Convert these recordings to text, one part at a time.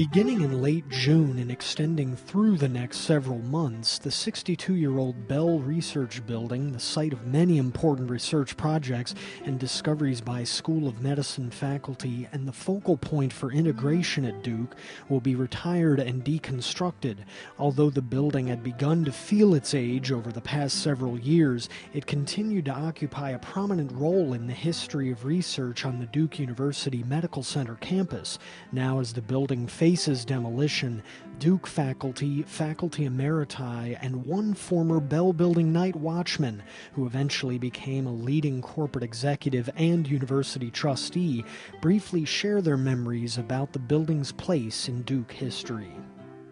Beginning in late June and extending through the next several months, the 62-year-old Bell Research Building, the site of many important research projects and discoveries by School of Medicine faculty and the focal point for integration at Duke, will be retired and deconstructed. Although the building had begun to feel its age over the past several years, it continued to occupy a prominent role in the history of research on the Duke University Medical Center campus. Now, as the building faces demolition, Duke faculty, faculty emeriti, and one former Bell Building night watchman, who eventually became a leading corporate executive and university trustee, briefly share their memories about the building's place in Duke history.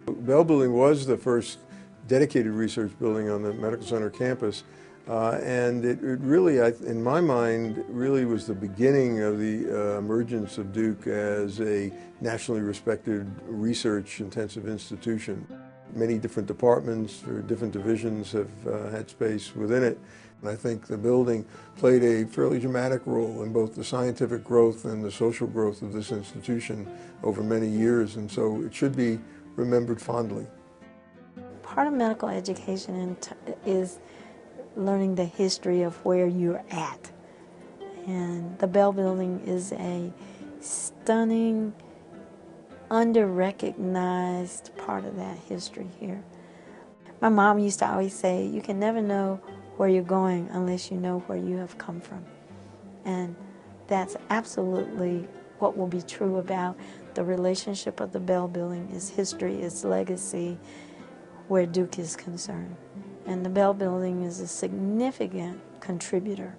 Bell Building was the first dedicated research building on the Medical Center campus, and it really, in my mind, really was the beginning of the emergence of Duke as a nationally respected research-intensive institution. Many different departments or different divisions have had space within it, and I think the building played a fairly dramatic role in both the scientific growth and the social growth of this institution over many years, and so it should be remembered fondly. Part of medical education is learning the history of where you're at. And the Bell Building is a stunning, under-recognized part of that history here. My mom used to always say, you can never know where you're going unless you know where you have come from. And that's absolutely what will be true about the relationship of the Bell Building, its history, its legacy, where Duke is concerned. And the Bell Building is a significant contributor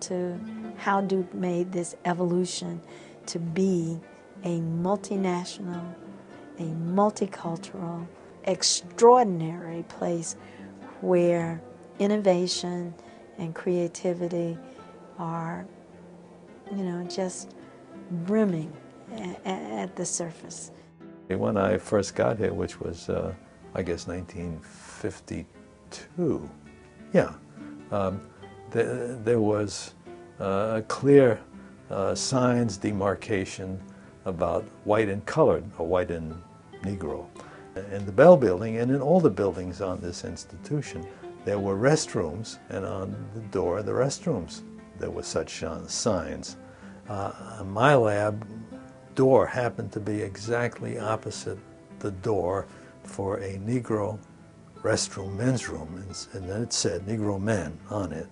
to how Duke made this evolution to be a multinational, a multicultural, extraordinary place where innovation and creativity are, just brimming at the surface. When I first got here, which was, I guess, 1952, there was a clear signs demarcation about white and colored, or white and Negro. In the Bell Building and in all the buildings on this institution, there were restrooms, and on the door of the restrooms there were such signs. My lab door happened to be exactly opposite the door for a Negro restroom, men's room, and then it said Negro men on it.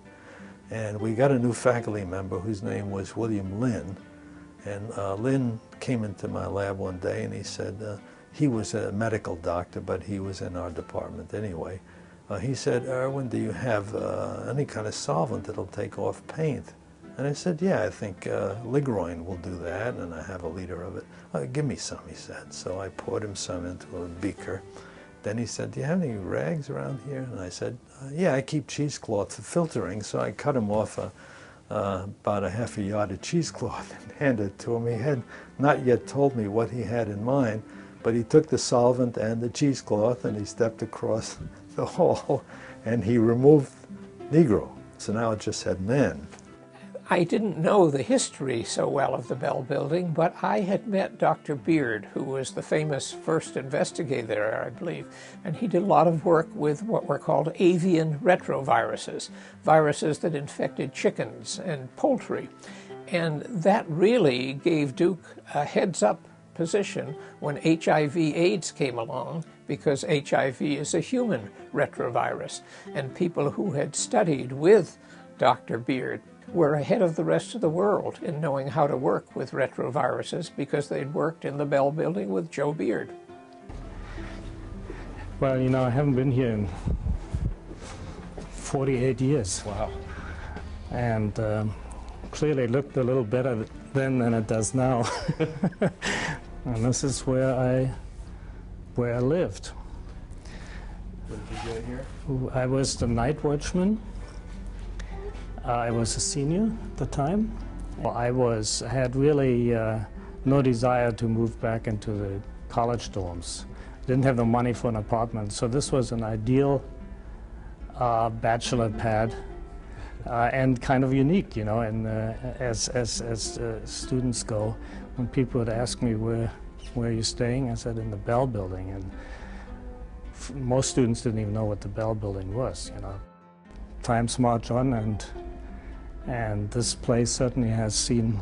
And we got a new faculty member whose name was William Lynn, and Lynn came into my lab one day and he said, he was a medical doctor, but he was in our department anyway. He said, Erwin, do you have any kind of solvent that'll take off paint? And I said, yeah, I think Ligroin will do that, and I have a liter of it. Give me some, he said. So I poured him some into a beaker. Then he said, do you have any rags around here? And I said, yeah, I keep cheesecloth for filtering. So I cut him off about a half a yard of cheesecloth and handed it to him. He had not yet told me what he had in mind, but he took the solvent and the cheesecloth and he stepped across the hall and he removed Negro. So now it just said men. I didn't know the history so well of the Bell Building, but I had met Dr. Beard, who was the famous first investigator there, I believe, and he did a lot of work with what were called avian retroviruses, viruses that infected chickens and poultry. And that really gave Duke a heads-up position when HIV/AIDS came along, because HIV is a human retrovirus, and people who had studied with Dr. Beard were ahead of the rest of the world in knowing how to work with retroviruses because they'd worked in the Bell Building with Joe Beard. Well, I haven't been here in 48 years. Wow. And clearly it looked a little better then than it does now. And this is where I lived. What did you do here? I was the night watchman. I was a senior at the time. I had really no desire to move back into the college dorms. Didn't have the money for an apartment, so this was an ideal bachelor pad and kind of unique, and as students go, when people would ask me where where are you staying? I said, in the Bell Building. And most students didn't even know what the Bell Building was, you know. Times march on, and this place certainly has seen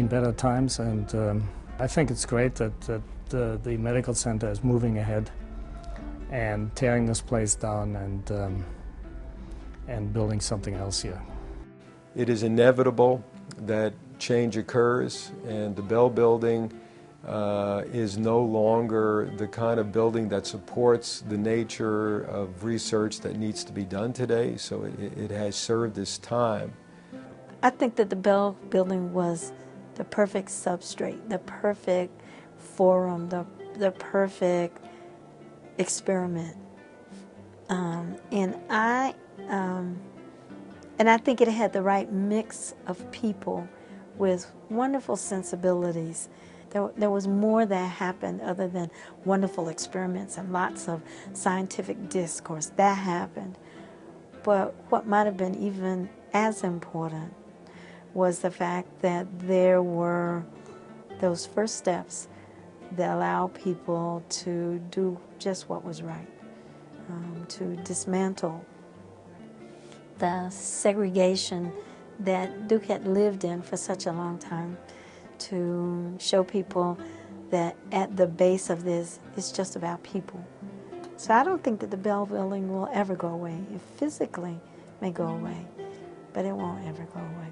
better times, and I think it's great that the medical center is moving ahead and tearing this place down and building something else here. It is inevitable that change occurs, and the Bell Building is no longer the kind of building that supports the nature of research that needs to be done today, so it has served its time. I think that the Bell Building was the perfect substrate, the perfect forum, the perfect experiment. And I think it had the right mix of people with wonderful sensibilities. There was more that happened other than wonderful experiments and lots of scientific discourse. That happened. But what might have been even as important was the fact that there were those first steps that allow people to do just what was right, to dismantle the segregation that Duke had lived in for such a long time, to show people that at the base of this, it's just about people. So I don't think that the Bell Building will ever go away. It physically may go away, but it won't ever go away.